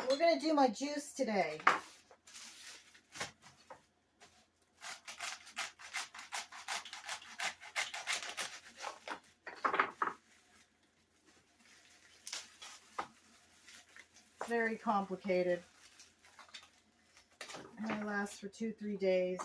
we're going to do my juice today. It's very complicated. And it lasts for 2-3 days.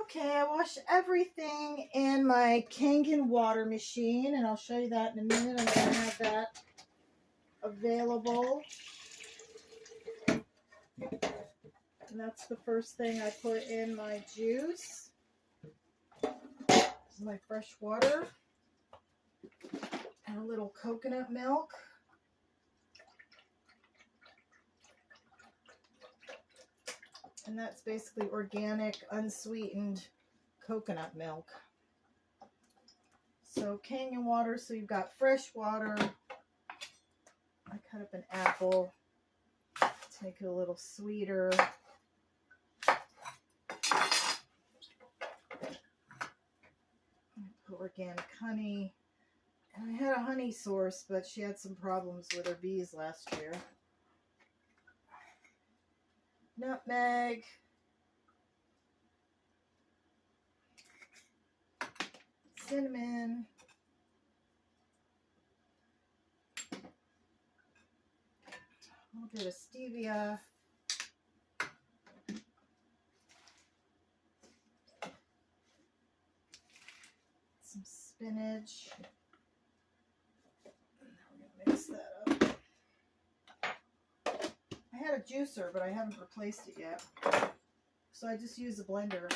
Okay, I wash everything in my Kangen water machine, and I'll show you that in a minute. I'm going to have that available. And that's the first thing I put in my juice. This is my fresh water and a little coconut milk. And that's basically organic, unsweetened coconut milk. So Kangen water, so you've got fresh water. I cut up an apple to make it a little sweeter. I put organic honey. And I had a honey source, but she had some problems with her bees last year. Nutmeg, cinnamon, a little bit of stevia, some spinach, and now we're going to mix that up. I had a juicer, but I haven't replaced it yet. So I just use a blender.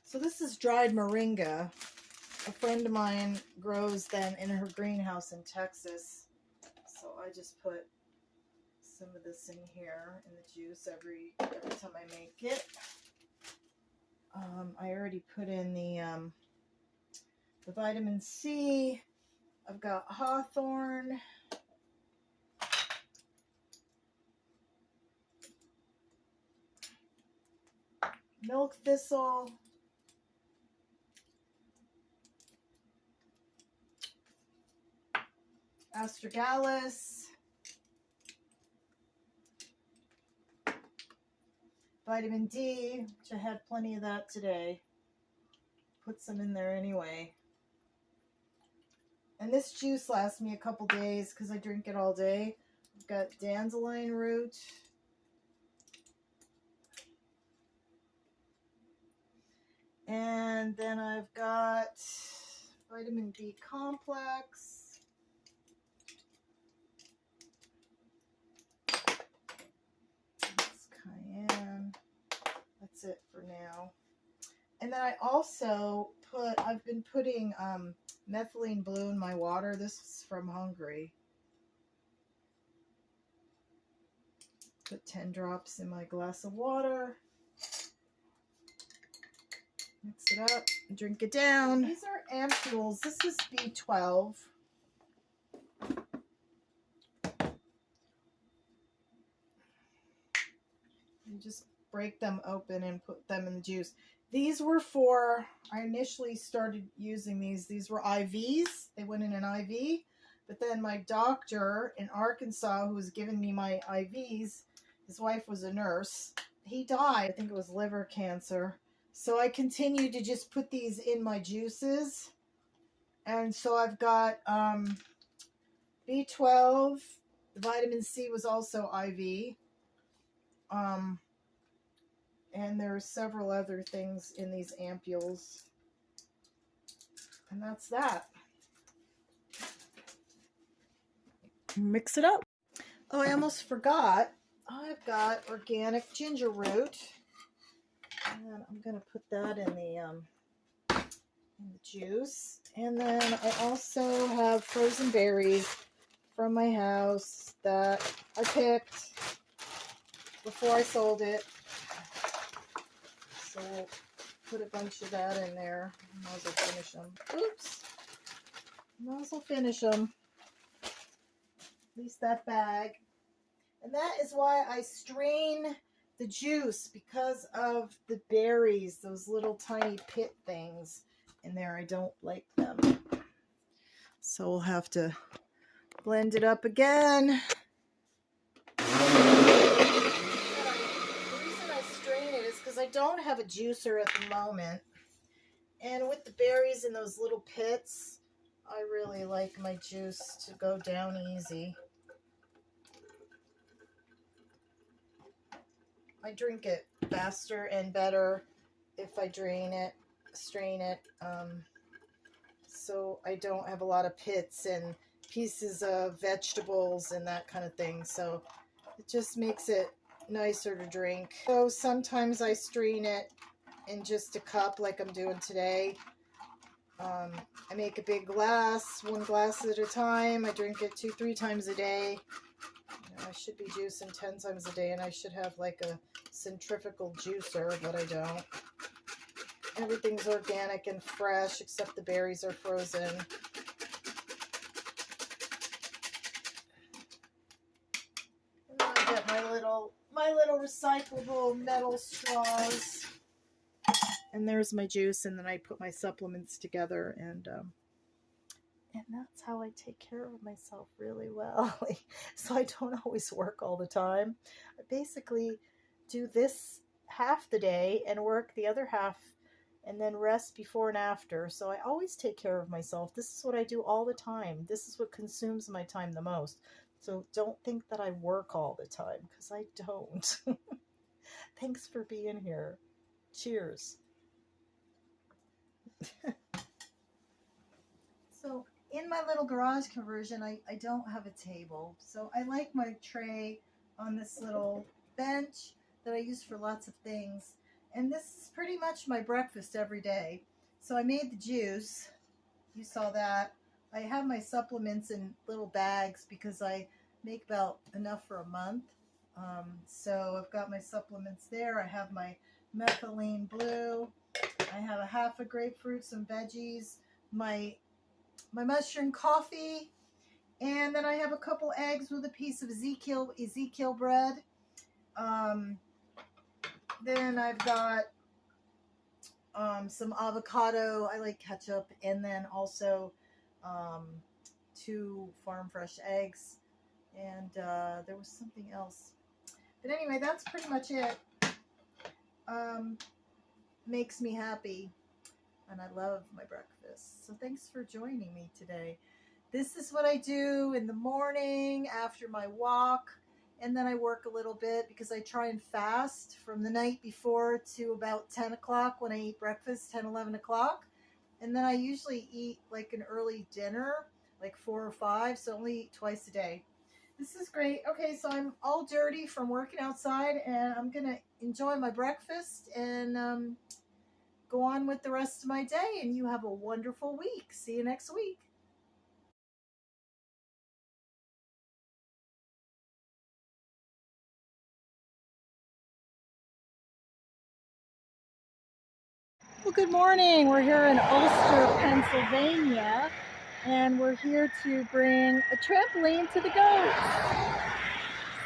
So this is dried moringa. A friend of mine grows them in her greenhouse in Texas. So I just put some of this in here in the juice every time I make it. I already put in the vitamin C. I've got hawthorn. Milk thistle. Astragalus, vitamin D, which I had plenty of that today. Put some in there anyway. And this juice lasts me a couple days because I drink it all day. I've got dandelion root. And then I've got vitamin B complex. That's it for now. And then I also I've been putting methylene blue in my water. This is from Hungary. Put 10 drops in my glass of water. Mix it up and drink it down. These are ampules. This is B12. You just break them open and put them in the juice. These were I initially started using these were IVs. They went in an IV, but then my doctor in Arkansas, who was giving me my IVs, His wife was a nurse. He died. I think it was liver cancer. So I continued to just put these in my juices. And so I've got B12. Vitamin C was also IV. And there are several other things in these ampules. And that's that. Mix it up. Oh, I almost forgot. I've got organic ginger root. And I'm going to put that in the juice. And then I also have frozen berries from my house that I picked before I sold it. So we'll put a bunch of that in there. Might as well finish them. Oops. Might as well finish them. At least that bag. And that is why I strain the juice, because of the berries, those little tiny pit things in there. I don't like them. So we'll have to blend it up again. I don't have a juicer at the moment, and with the berries in those little pits, I really like my juice to go down easy. I drink it faster and better if I strain it, so I don't have a lot of pits and pieces of vegetables and that kind of thing, so it just makes it nicer to drink. So sometimes I strain it in just a cup like I'm doing today. I make a big glass, 1 glass at a time. I drink it 2-3 times a day. You know, I should be juicing 10 times a day, and I should have like a centrifugal juicer, but I don't. Everything's organic and fresh except the berries are frozen. And then I get my little recyclable metal straws, and there's my juice, and then I put my supplements together, and that's how I take care of myself really well. So I don't always work all the time. I basically do this half the day and work the other half, and then rest before and after. So I always take care of myself. This is what I do all the time. This is what consumes my time the most. So don't think that I work all the time, because I don't. Thanks for being here. Cheers. So in my little garage conversion, I don't have a table. So I like my tray on this little bench that I use for lots of things. And this is pretty much my breakfast every day. So I made the juice. You saw that. I have my supplements in little bags because I make about enough for a month. So I've got my supplements there. I have my methylene blue. I have a half a grapefruit, some veggies, my mushroom coffee, and then I have a couple eggs with a piece of Ezekiel bread. Then I've got some avocado. I like ketchup, and then also 2 farm fresh eggs, and there was something else. But anyway, that's pretty much it. Makes me happy, and I love my breakfast. So thanks for joining me today. This is what I do in the morning after my walk, and then I work a little bit because I try and fast from the night before to about 10 o'clock when I eat breakfast, 10, 11 o'clock. And then I usually eat like an early dinner, like 4 or 5, so I only eat twice a day. This is great. Okay, so I'm all dirty from working outside, and I'm going to enjoy my breakfast and go on with the rest of my day, and you have a wonderful week. See you next week. Well, good morning. We're here in Ulster, Pennsylvania, and we're here to bring a trampoline to the goats.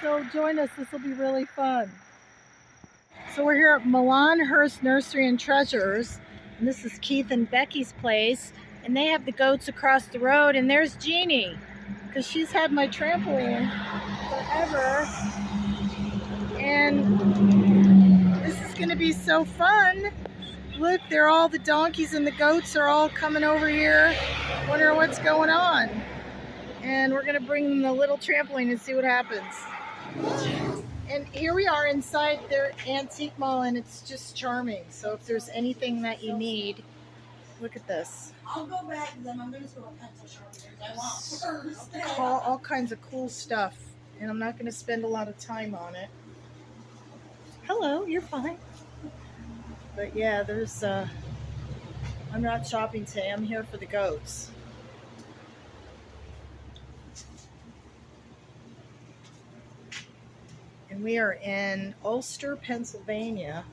So join us. This will be really fun. So we're here at Milan Hurst Nursery and Treasures, and this is Keith and Becky's place, and they have the goats across the road, and there's Jeannie, because she's had my trampoline forever. And this is going to be so fun. Look, all the donkeys and the goats are all coming over here, wondering what's going on. And we're going to bring them the little trampoline and see what happens. And here we are inside their antique mall, and it's just charming. So if there's anything that you need, look at this. I'll go back to them. I'm going to go to pencil sharpeners. I want first. All kinds of cool stuff. And I'm not going to spend a lot of time on it. Hello, you're fine. But yeah, there's, I'm not shopping today. I'm here for the goats. And we are in Ulster, Pennsylvania.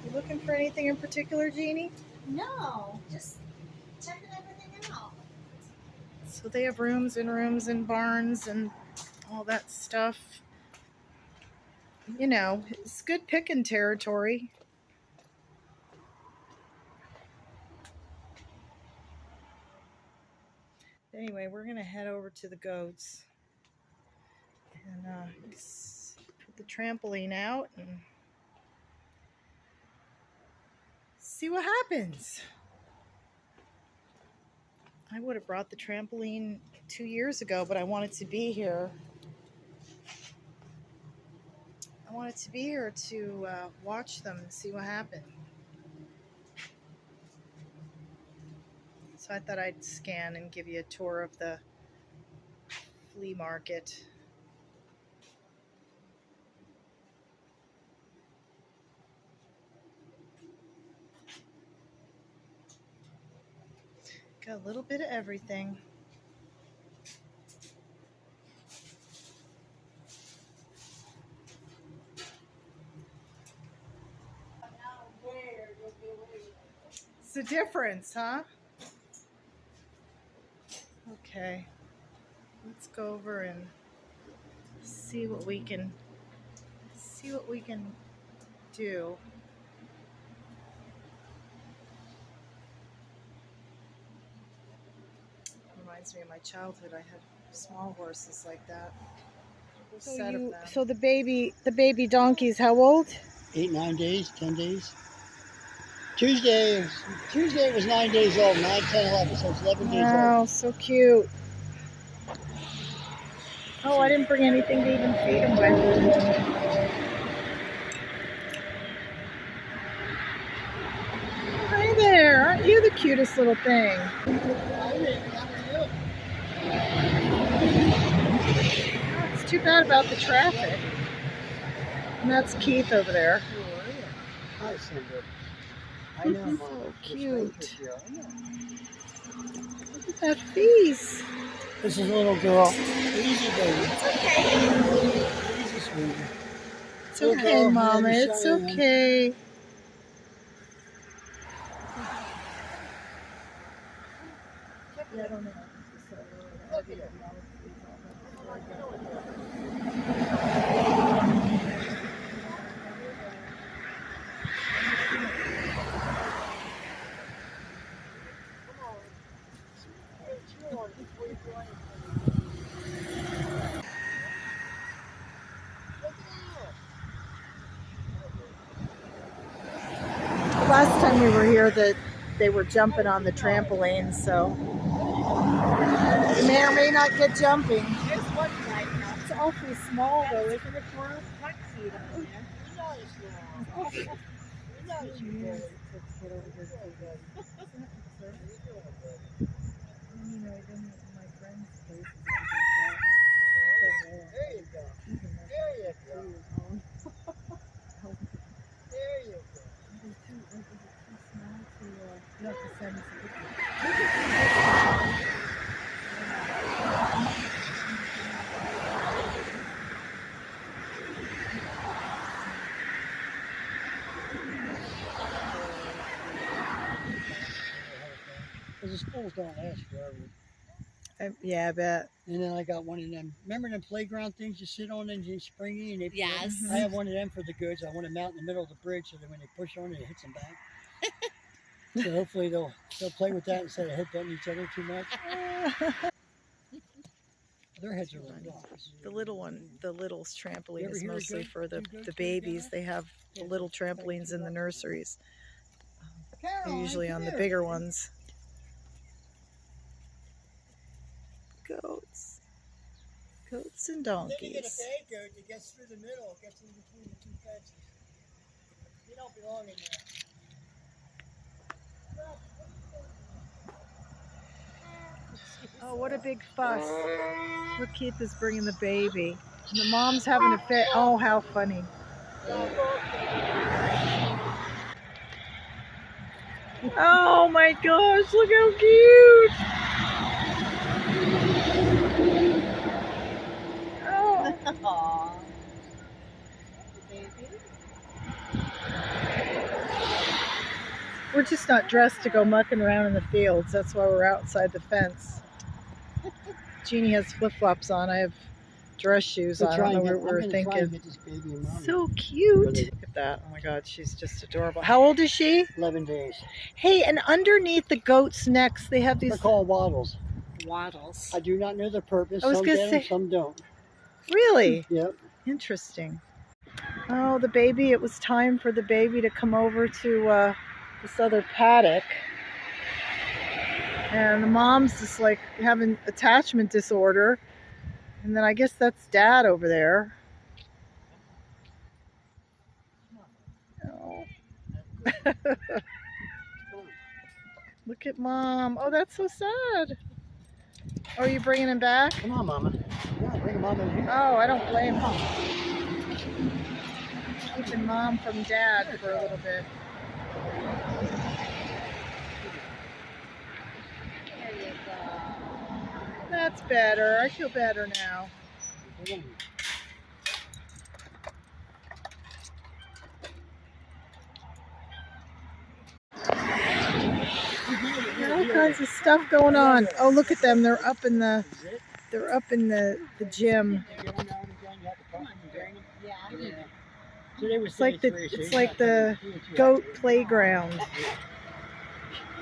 You looking for anything in particular, Jeannie? No, just checking everything out. So they have rooms and barns and all that stuff. You know, it's good picking territory. Anyway, we're going to head over to the goats and put the trampoline out and see what happens. I would have brought the trampoline 2 years ago, but I wanted to be here. I wanted to be here to watch them and see what happened. So I thought I'd scan and give you a tour of the flea market. Got a little bit of everything. It's a difference, huh? Okay, let's go over and see what we can do. Reminds me of my childhood. I had small horses like that. So the baby donkey's how old? 8, 9 days, 10 days. Tuesday it was 9 days old, 9, 10, 11, so it's 11 days old. Wow, so cute. Oh, I didn't bring anything to even feed him with. Hi there, aren't you the cutest little thing? Oh, it's too bad about the traffic. And that's Keith over there. Hi, Cindy. I know, So cute. Look at that face. This is a little girl. Easy, baby. It's okay. Easy, sweetie. It's okay, Mama. It's okay. Yeah, I don't know. Last time we were here, they were jumping on the trampoline, so you may or may not get jumping. There's one right now. It's awfully small, though, isn't it, Cora? Because the schools don't last forever. Yeah, I bet. And then I got one of them. Remember them playground things you sit on and you springy? And they Yes. I have one of them for the goods. I want them out in the middle of the bridge so that when they push on it, it hits them back. So hopefully they'll play with that instead of headbutting each other too much. Their heads are like rocks. The little one, the little trampoline ever is hear a mostly goat- for the two goats go babies. together? They have the little trampolines in the nurseries. They're Caroline, usually come on the here. bigger ones. Goats. Goats and Then you get a donkeys. bad goat that gets through the middle, gets in between the two fences. They don't belong in there. Oh, what a big fuss. Look, Keith is bringing the baby. And the mom's having a fit. Oh, how funny. Oh my gosh, look how cute. Oh. Aww. Baby. We're just not dressed to go mucking around in the fields. That's why we're outside the fence. Jeannie has flip-flops on. I have dress shoes on. I don't know what we were thinking. So cute. Look at that. Oh my God, she's just adorable. How old is she? 11 days. Hey, and underneath the goats' necks, they have They're these... called waddles. Waddles. I do not know the purpose. I was Some gonna get them, say- some don't. Really? Yep. Interesting. Oh, the baby. It was time for the baby to come over to this other paddock. And the mom's just like having attachment disorder. And then I guess that's Dad over there. Oh. Look at Mom. Oh, that's so sad. Oh, are you bringing him back? Come on, Mama. Yeah, bring Mama in here. Oh, I don't blame him. Keeping Mom from Dad for a little bit. There you go. That's better. I feel better now. All kinds of stuff going on. Oh, look at them. They're up in the gym. It's like the goat playground.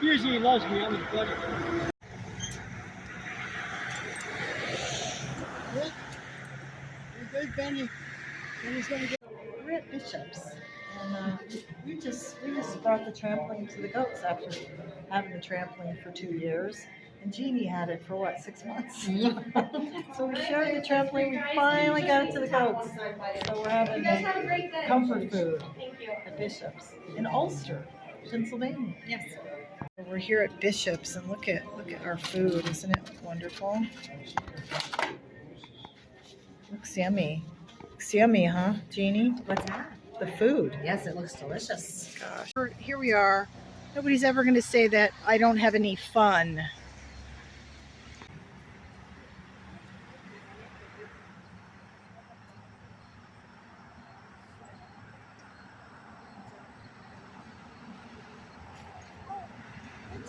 Usually he loves me. I'm his buddy. Yeah. You're good, Benny. Benny's gonna get. We're at Bishop's, and we just brought the trampoline to the goats after having the trampoline for 2 years. And Jeannie had it for what, 6 months? So we shared the trampoline. We finally got it to the goats. So we're having comfort food at Bishop's in Ulster, Pennsylvania. Yes. We're here at Bishop's, and look at our food. Isn't it wonderful? Looks yummy. Looks yummy, huh, Jeannie? What's that? The food. Yes, it looks delicious. Gosh. Here we are. Nobody's ever going to say that I don't have any fun.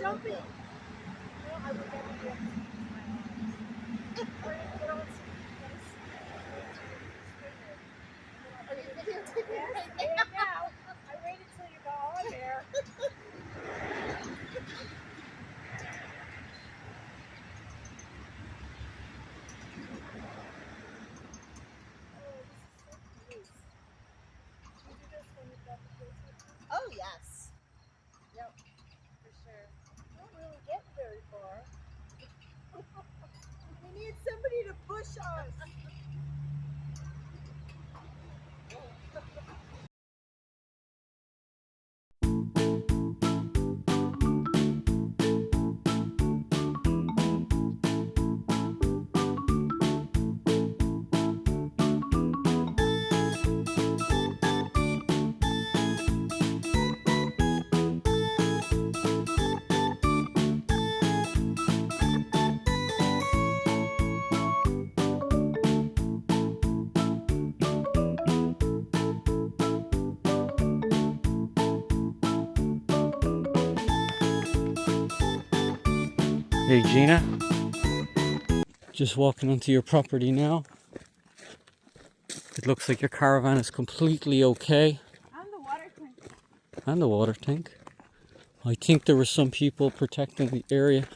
Jumping. I waited till you got on here. Oh, yes. Yep, for sure. Don't really get very far. We need somebody to push us. Hey Gina, just walking onto your property now. It looks like your caravan is completely okay. And the water tank. And the water tank. I think there were some people protecting the area.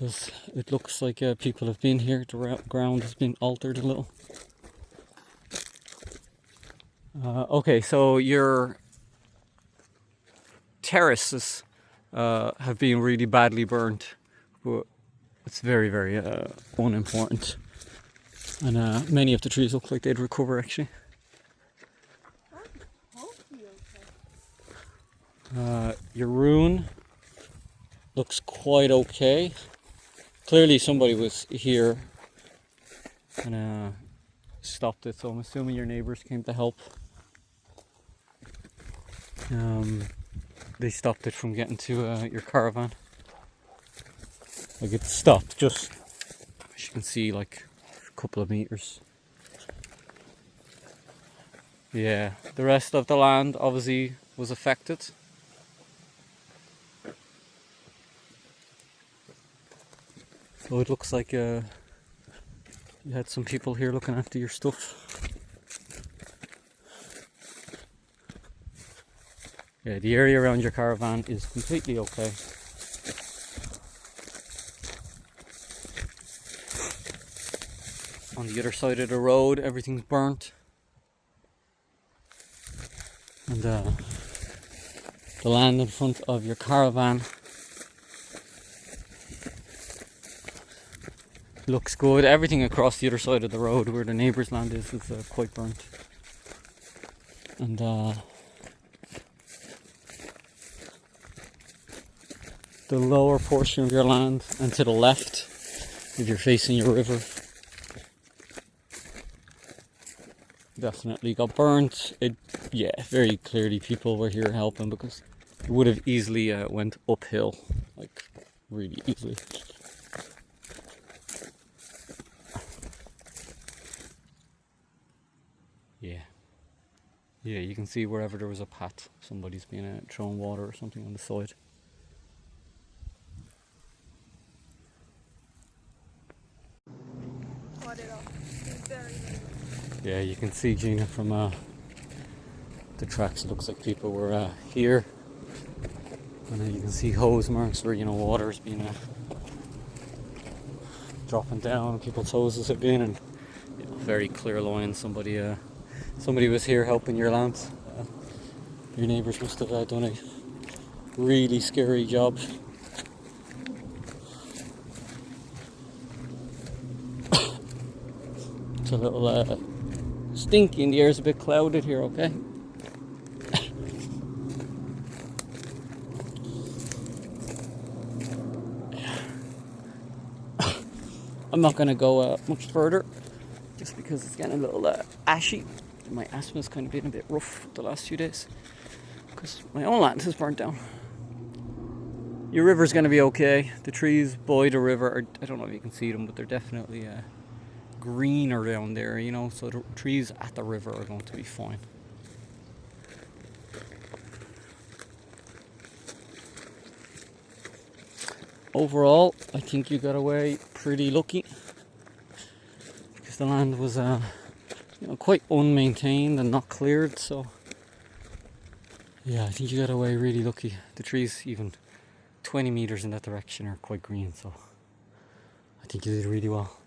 because it looks like people have been here. The ground has been altered a little. Okay, so your terraces have been really badly burned, but it's very, very unimportant. And many of the trees look like they'd recover actually. Your ruin looks quite okay. Clearly somebody was here and stopped it, so I'm assuming your neighbours came to help. They stopped it from getting to your caravan. Like it stopped just, as you can see, like a couple of meters. Yeah, the rest of the land obviously was affected. So it looks like you had some people here looking after your stuff. Yeah, the area around your caravan is completely okay. On the other side of the road, everything's burnt. And the land in front of your caravan looks good. Everything across the other side of the road where the neighbour's land is quite burnt. And the lower portion of your land and to the left, if you're facing your river, definitely got burnt. Yeah, very clearly people were here helping, because it would have easily went uphill, like really easily. Yeah, you can see wherever there was a pat, somebody's been throwing water or something on the side. Yeah, you can see, Gina, from the tracks, it looks like people were here. And then you can see hose marks where, water's been dropping down, people's hoses have been, and very clear line. Somebody was here helping your land. Your neighbours must have done a really scary job. It's a little stinky, and the air's a bit clouded here, okay? I'm not going to go much further, just because it's getting a little ashy. My asthma's kind of been a bit rough the last few days, because my own land has burnt down. Your river's going to be okay. The trees by the river, I don't know if you can see them, but they're definitely greener down there, so the trees at the river are going to be fine. Overall, I think you got away pretty lucky, because the land was quite unmaintained and not cleared, so yeah, I think you got away really lucky. The trees, even 20 meters in that direction, are quite green, so I think you did really well.